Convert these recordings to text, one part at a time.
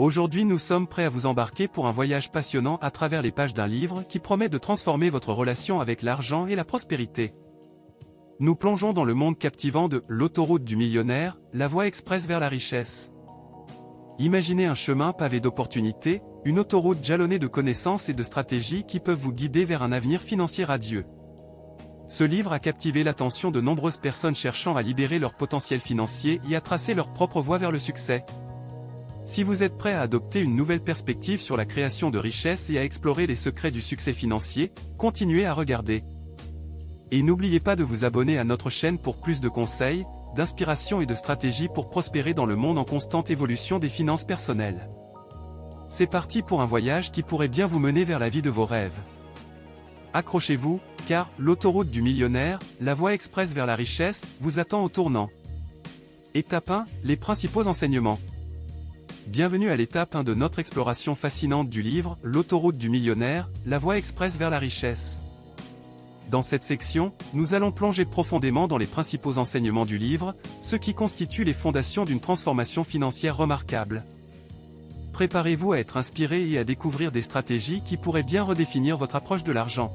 Aujourd'hui nous sommes prêts à vous embarquer pour un voyage passionnant à travers les pages d'un livre qui promet de transformer votre relation avec l'argent et la prospérité. Nous plongeons dans le monde captivant de L'autoroute du millionnaire, la voie express vers la richesse. Imaginez un chemin pavé d'opportunités, une autoroute jalonnée de connaissances et de stratégies qui peuvent vous guider vers un avenir financier radieux. Ce livre a captivé l'attention de nombreuses personnes cherchant à libérer leur potentiel financier et à tracer leur propre voie vers le succès. Si vous êtes prêt à adopter une nouvelle perspective sur la création de richesses et à explorer les secrets du succès financier, continuez à regarder. Et n'oubliez pas de vous abonner à notre chaîne pour plus de conseils, d'inspiration et de stratégies pour prospérer dans le monde en constante évolution des finances personnelles. C'est parti pour un voyage qui pourrait bien vous mener vers la vie de vos rêves. Accrochez-vous, car l'autoroute du millionnaire, la voie express vers la richesse, vous attend au tournant. Étape 1, les principaux enseignements. Bienvenue à l'étape 1 de notre exploration fascinante du livre « L'autoroute du millionnaire, la voie express vers la richesse ». Dans cette section, nous allons plonger profondément dans les principaux enseignements du livre, ce qui constitue les fondations d'une transformation financière remarquable. Préparez-vous à être inspiré et à découvrir des stratégies qui pourraient bien redéfinir votre approche de l'argent.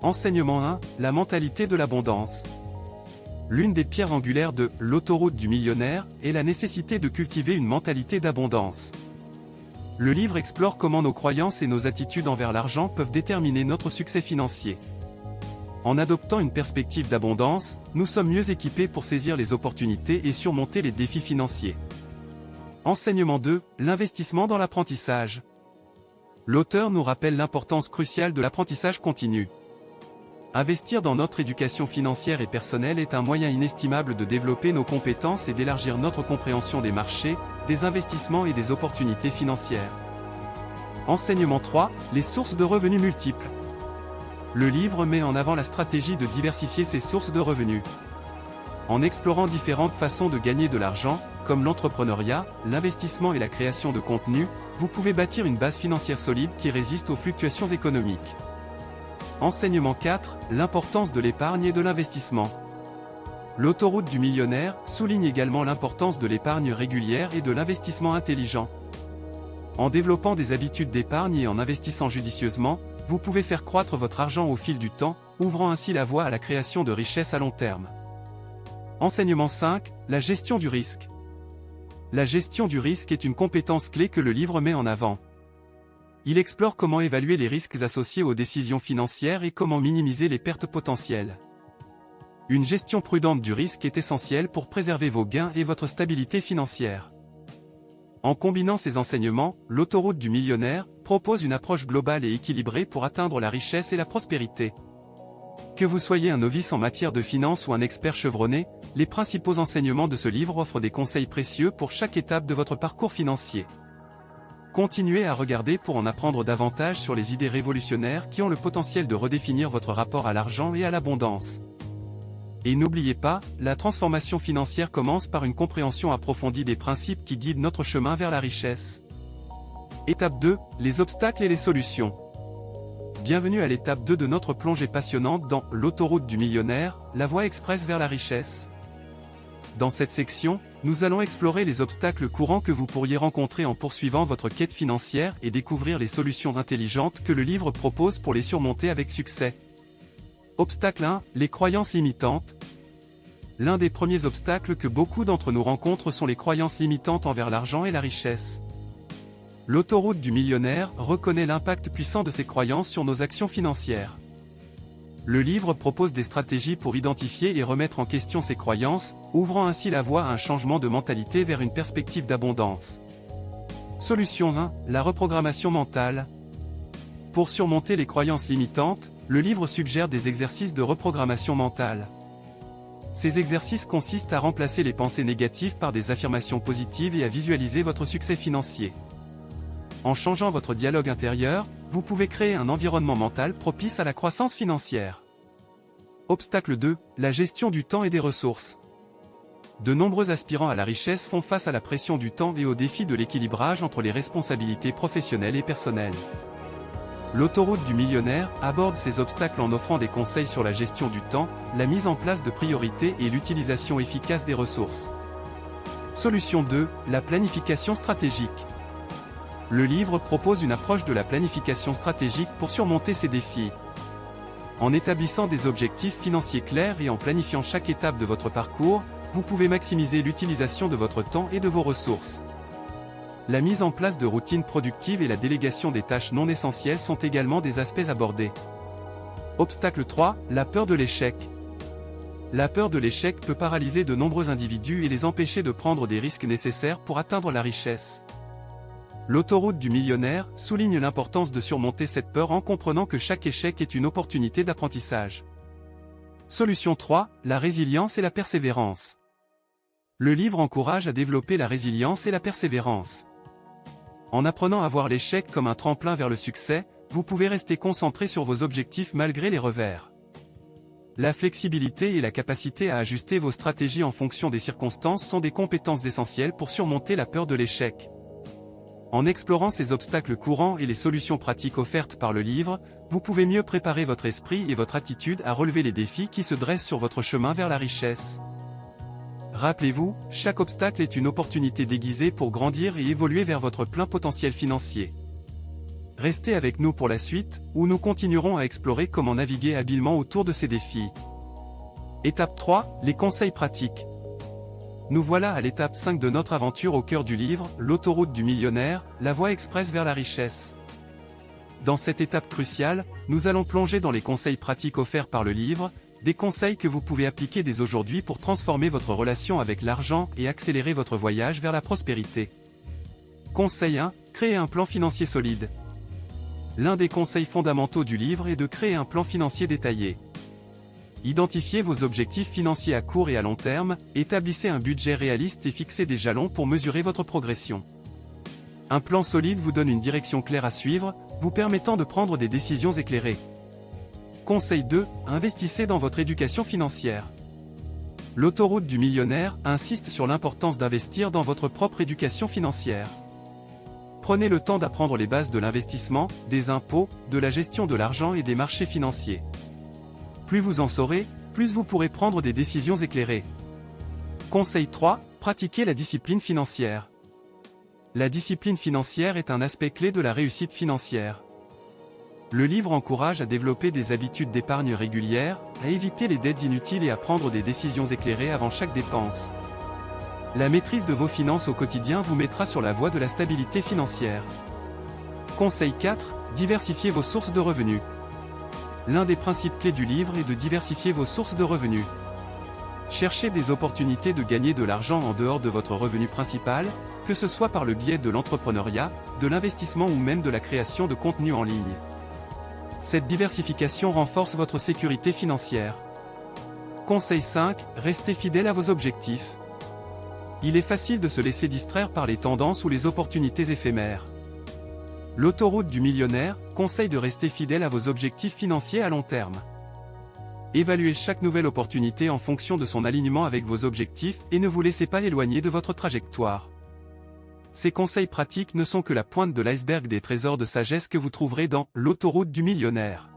Enseignement 1, la mentalité de l'abondance. L'une des pierres angulaires de « L'autoroute du millionnaire » est la nécessité de cultiver une mentalité d'abondance. Le livre explore comment nos croyances et nos attitudes envers l'argent peuvent déterminer notre succès financier. En adoptant une perspective d'abondance, nous sommes mieux équipés pour saisir les opportunités et surmonter les défis financiers. Enseignement 2, l'investissement dans l'apprentissage. L'auteur nous rappelle l'importance cruciale de l'apprentissage continu. Investir dans notre éducation financière et personnelle est un moyen inestimable de développer nos compétences et d'élargir notre compréhension des marchés, des investissements et des opportunités financières. Enseignement 3, les sources de revenus multiples. Le livre met en avant la stratégie de diversifier ses sources de revenus. En explorant différentes façons de gagner de l'argent, comme l'entrepreneuriat, l'investissement et la création de contenu, vous pouvez bâtir une base financière solide qui résiste aux fluctuations économiques. Enseignement 4, l'importance de l'épargne et de l'investissement. L'autoroute du millionnaire souligne également l'importance de l'épargne régulière et de l'investissement intelligent. En développant des habitudes d'épargne et en investissant judicieusement, vous pouvez faire croître votre argent au fil du temps, ouvrant ainsi la voie à la création de richesses à long terme. Enseignement 5, la gestion du risque. La gestion du risque est une compétence clé que le livre met en avant. Il explore comment évaluer les risques associés aux décisions financières et comment minimiser les pertes potentielles. Une gestion prudente du risque est essentielle pour préserver vos gains et votre stabilité financière. En combinant ces enseignements, l'autoroute du millionnaire propose une approche globale et équilibrée pour atteindre la richesse et la prospérité. Que vous soyez un novice en matière de finance ou un expert chevronné, les principaux enseignements de ce livre offrent des conseils précieux pour chaque étape de votre parcours financier. Continuez à regarder pour en apprendre davantage sur les idées révolutionnaires qui ont le potentiel de redéfinir votre rapport à l'argent et à l'abondance. Et n'oubliez pas, la transformation financière commence par une compréhension approfondie des principes qui guident notre chemin vers la richesse. Étape 2, les obstacles et les solutions. Bienvenue à l'étape 2 de notre plongée passionnante dans L'autoroute du millionnaire, la voie express vers la richesse. Dans cette section, nous allons explorer les obstacles courants que vous pourriez rencontrer en poursuivant votre quête financière et découvrir les solutions intelligentes que le livre propose pour les surmonter avec succès. Obstacle 1, les croyances limitantes. L'un des premiers obstacles que beaucoup d'entre nous rencontrent sont les croyances limitantes envers l'argent et la richesse. L'autoroute du millionnaire reconnaît l'impact puissant de ces croyances sur nos actions financières. Le livre propose des stratégies pour identifier et remettre en question ces croyances, ouvrant ainsi la voie à un changement de mentalité vers une perspective d'abondance. Solution 1, la reprogrammation mentale. Pour surmonter les croyances limitantes, le livre suggère des exercices de reprogrammation mentale. Ces exercices consistent à remplacer les pensées négatives par des affirmations positives et à visualiser votre succès financier. En changeant votre dialogue intérieur, vous pouvez créer un environnement mental propice à la croissance financière. Obstacle 2, la gestion du temps et des ressources. De nombreux aspirants à la richesse font face à la pression du temps et au défi de l'équilibrage entre les responsabilités professionnelles et personnelles. L'autoroute du millionnaire aborde ces obstacles en offrant des conseils sur la gestion du temps, la mise en place de priorités et l'utilisation efficace des ressources. Solution 2, la planification stratégique. Le livre propose une approche de la planification stratégique pour surmonter ces défis. En établissant des objectifs financiers clairs et en planifiant chaque étape de votre parcours, vous pouvez maximiser l'utilisation de votre temps et de vos ressources. La mise en place de routines productives et la délégation des tâches non essentielles sont également des aspects abordés. Obstacle 3, la peur de l'échec. La peur de l'échec peut paralyser de nombreux individus et les empêcher de prendre des risques nécessaires pour atteindre la richesse. L'autoroute du millionnaire souligne l'importance de surmonter cette peur en comprenant que chaque échec est une opportunité d'apprentissage. Solution 3, la résilience et la persévérance. Le livre encourage à développer la résilience et la persévérance. En apprenant à voir l'échec comme un tremplin vers le succès, vous pouvez rester concentré sur vos objectifs malgré les revers. La flexibilité et la capacité à ajuster vos stratégies en fonction des circonstances sont des compétences essentielles pour surmonter la peur de l'échec. En explorant ces obstacles courants et les solutions pratiques offertes par le livre, vous pouvez mieux préparer votre esprit et votre attitude à relever les défis qui se dressent sur votre chemin vers la richesse. Rappelez-vous, chaque obstacle est une opportunité déguisée pour grandir et évoluer vers votre plein potentiel financier. Restez avec nous pour la suite, où nous continuerons à explorer comment naviguer habilement autour de ces défis. Étape 3, les conseils pratiques. Nous voilà à l'étape 5 de notre aventure au cœur du livre, l'autoroute du millionnaire, la voie express vers la richesse. Dans cette étape cruciale, nous allons plonger dans les conseils pratiques offerts par le livre, des conseils que vous pouvez appliquer dès aujourd'hui pour transformer votre relation avec l'argent et accélérer votre voyage vers la prospérité. Conseil 1, créer un plan financier solide. L'un des conseils fondamentaux du livre est de créer un plan financier détaillé. Identifiez vos objectifs financiers à court et à long terme, établissez un budget réaliste et fixez des jalons pour mesurer votre progression. Un plan solide vous donne une direction claire à suivre, vous permettant de prendre des décisions éclairées. Conseil 2, investissez dans votre éducation financière. L'autoroute du millionnaire insiste sur l'importance d'investir dans votre propre éducation financière. Prenez le temps d'apprendre les bases de l'investissement, des impôts, de la gestion de l'argent et des marchés financiers. Plus vous en saurez, plus vous pourrez prendre des décisions éclairées. Conseil 3, pratiquez la discipline financière. La discipline financière est un aspect clé de la réussite financière. Le livre encourage à développer des habitudes d'épargne régulières, à éviter les dettes inutiles et à prendre des décisions éclairées avant chaque dépense. La maîtrise de vos finances au quotidien vous mettra sur la voie de la stabilité financière. Conseil 4, diversifiez vos sources de revenus. L'un des principes clés du livre est de diversifier vos sources de revenus. Cherchez des opportunités de gagner de l'argent en dehors de votre revenu principal, que ce soit par le biais de l'entrepreneuriat, de l'investissement ou même de la création de contenu en ligne. Cette diversification renforce votre sécurité financière. Conseil 5, restez fidèle à vos objectifs. Il est facile de se laisser distraire par les tendances ou les opportunités éphémères. L'autoroute du millionnaire conseille de rester fidèle à vos objectifs financiers à long terme. Évaluez chaque nouvelle opportunité en fonction de son alignement avec vos objectifs et ne vous laissez pas éloigner de votre trajectoire. Ces conseils pratiques ne sont que la pointe de l'iceberg des trésors de sagesse que vous trouverez dans l'autoroute du millionnaire.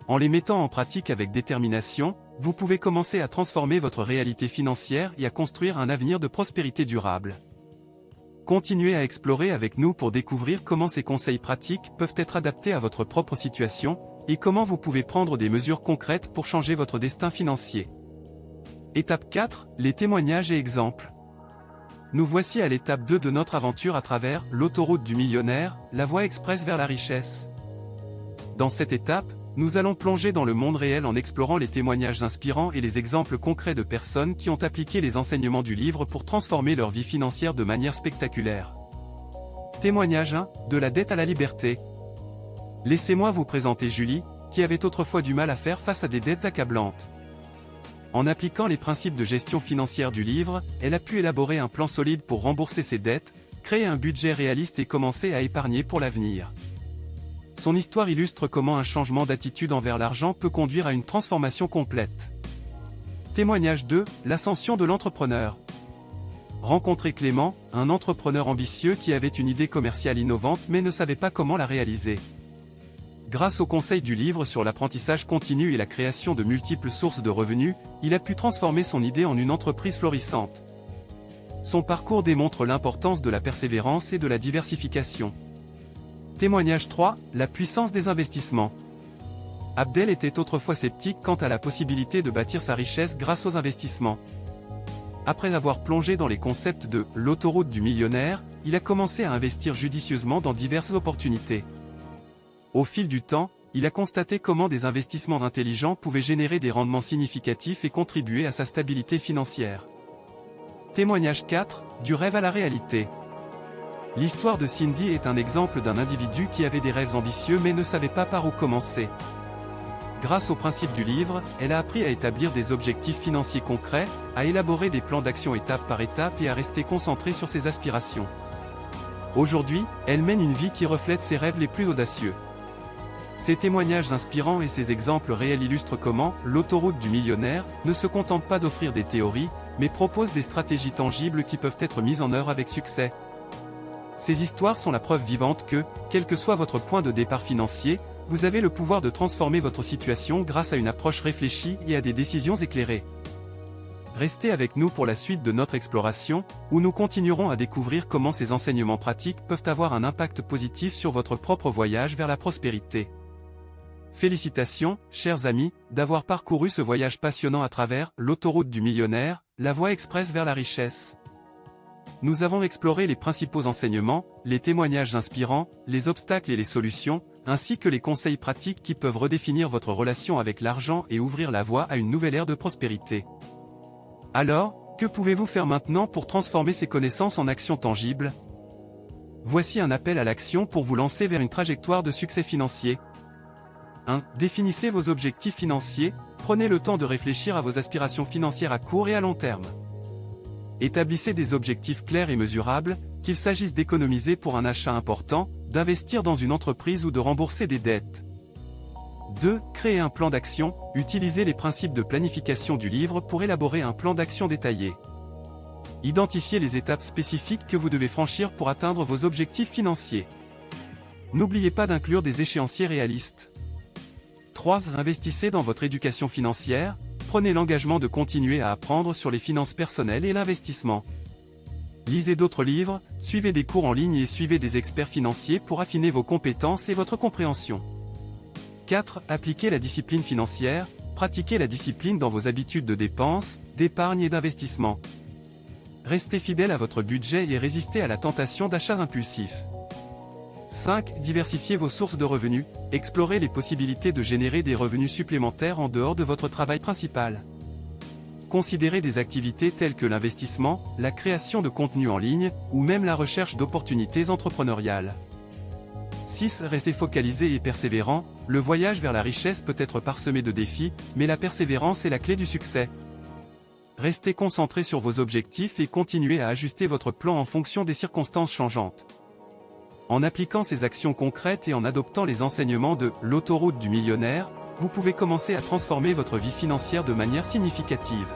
En les mettant en pratique avec détermination, vous pouvez commencer à transformer votre réalité financière et à construire un avenir de prospérité durable. Continuez à explorer avec nous pour découvrir comment ces conseils pratiques peuvent être adaptés à votre propre situation, et comment vous pouvez prendre des mesures concrètes pour changer votre destin financier. Étape 4, les témoignages et exemples. Nous voici à l'étape 2 de notre aventure à travers l'autoroute du millionnaire, la voie express vers la richesse. Dans cette étape, nous allons plonger dans le monde réel en explorant les témoignages inspirants et les exemples concrets de personnes qui ont appliqué les enseignements du livre pour transformer leur vie financière de manière spectaculaire. Témoignage 1, de la dette à la liberté. Laissez-moi vous présenter Julie, qui avait autrefois du mal à faire face à des dettes accablantes. En appliquant les principes de gestion financière du livre, elle a pu élaborer un plan solide pour rembourser ses dettes, créer un budget réaliste et commencer à épargner pour l'avenir. Son histoire illustre comment un changement d'attitude envers l'argent peut conduire à une transformation complète. Témoignage 2, l'ascension de l'entrepreneur. Rencontrez Clément, un entrepreneur ambitieux qui avait une idée commerciale innovante mais ne savait pas comment la réaliser. Grâce aux conseils du livre sur l'apprentissage continu et la création de multiples sources de revenus, il a pu transformer son idée en une entreprise florissante. Son parcours démontre l'importance de la persévérance et de la diversification. Témoignage 3, la puissance des investissements. Abdel était autrefois sceptique quant à la possibilité de bâtir sa richesse grâce aux investissements. Après avoir plongé dans les concepts de « l'autoroute du millionnaire », il a commencé à investir judicieusement dans diverses opportunités. Au fil du temps, il a constaté comment des investissements intelligents pouvaient générer des rendements significatifs et contribuer à sa stabilité financière. Témoignage 4, du rêve à la réalité. L'histoire de Cindy est un exemple d'un individu qui avait des rêves ambitieux mais ne savait pas par où commencer. Grâce au principe du livre, elle a appris à établir des objectifs financiers concrets, à élaborer des plans d'action étape par étape et à rester concentrée sur ses aspirations. Aujourd'hui, elle mène une vie qui reflète ses rêves les plus audacieux. Ces témoignages inspirants et ces exemples réels illustrent comment l'autoroute du millionnaire ne se contente pas d'offrir des théories, mais propose des stratégies tangibles qui peuvent être mises en œuvre avec succès. Ces histoires sont la preuve vivante que, quel que soit votre point de départ financier, vous avez le pouvoir de transformer votre situation grâce à une approche réfléchie et à des décisions éclairées. Restez avec nous pour la suite de notre exploration, où nous continuerons à découvrir comment ces enseignements pratiques peuvent avoir un impact positif sur votre propre voyage vers la prospérité. Félicitations, chers amis, d'avoir parcouru ce voyage passionnant à travers l'autoroute du millionnaire, la voie express vers la richesse. Nous avons exploré les principaux enseignements, les témoignages inspirants, les obstacles et les solutions, ainsi que les conseils pratiques qui peuvent redéfinir votre relation avec l'argent et ouvrir la voie à une nouvelle ère de prospérité. Alors, que pouvez-vous faire maintenant pour transformer ces connaissances en actions tangibles? Voici un appel à l'action pour vous lancer vers une trajectoire de succès financier. 1. Définissez vos objectifs financiers, prenez le temps de réfléchir à vos aspirations financières à court et à long terme. Établissez des objectifs clairs et mesurables, qu'il s'agisse d'économiser pour un achat important, d'investir dans une entreprise ou de rembourser des dettes. 2. Créez un plan d'action, utilisez les principes de planification du livre pour élaborer un plan d'action détaillé. Identifiez les étapes spécifiques que vous devez franchir pour atteindre vos objectifs financiers. N'oubliez pas d'inclure des échéanciers réalistes. 3. Investissez dans votre éducation financière, prenez l'engagement de continuer à apprendre sur les finances personnelles et l'investissement. Lisez d'autres livres, suivez des cours en ligne et suivez des experts financiers pour affiner vos compétences et votre compréhension. 4. Appliquez la discipline financière, pratiquez la discipline dans vos habitudes de dépenses, d'épargne et d'investissement. Restez fidèle à votre budget et résistez à la tentation d'achats impulsifs. 5. Diversifiez vos sources de revenus, explorez les possibilités de générer des revenus supplémentaires en dehors de votre travail principal. Considérez des activités telles que l'investissement, la création de contenu en ligne, ou même la recherche d'opportunités entrepreneuriales. 6. Restez focalisé et persévérant, le voyage vers la richesse peut être parsemé de défis, mais la persévérance est la clé du succès. Restez concentré sur vos objectifs et continuez à ajuster votre plan en fonction des circonstances changeantes. En appliquant ces actions concrètes et en adoptant les enseignements de l'autoroute du millionnaire, vous pouvez commencer à transformer votre vie financière de manière significative.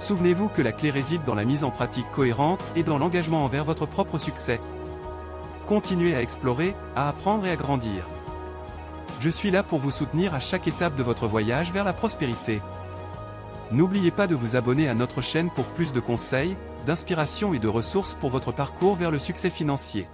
Souvenez-vous que la clé réside dans la mise en pratique cohérente et dans l'engagement envers votre propre succès. Continuez à explorer, à apprendre et à grandir. Je suis là pour vous soutenir à chaque étape de votre voyage vers la prospérité. N'oubliez pas de vous abonner à notre chaîne pour plus de conseils, d'inspiration et de ressources pour votre parcours vers le succès financier.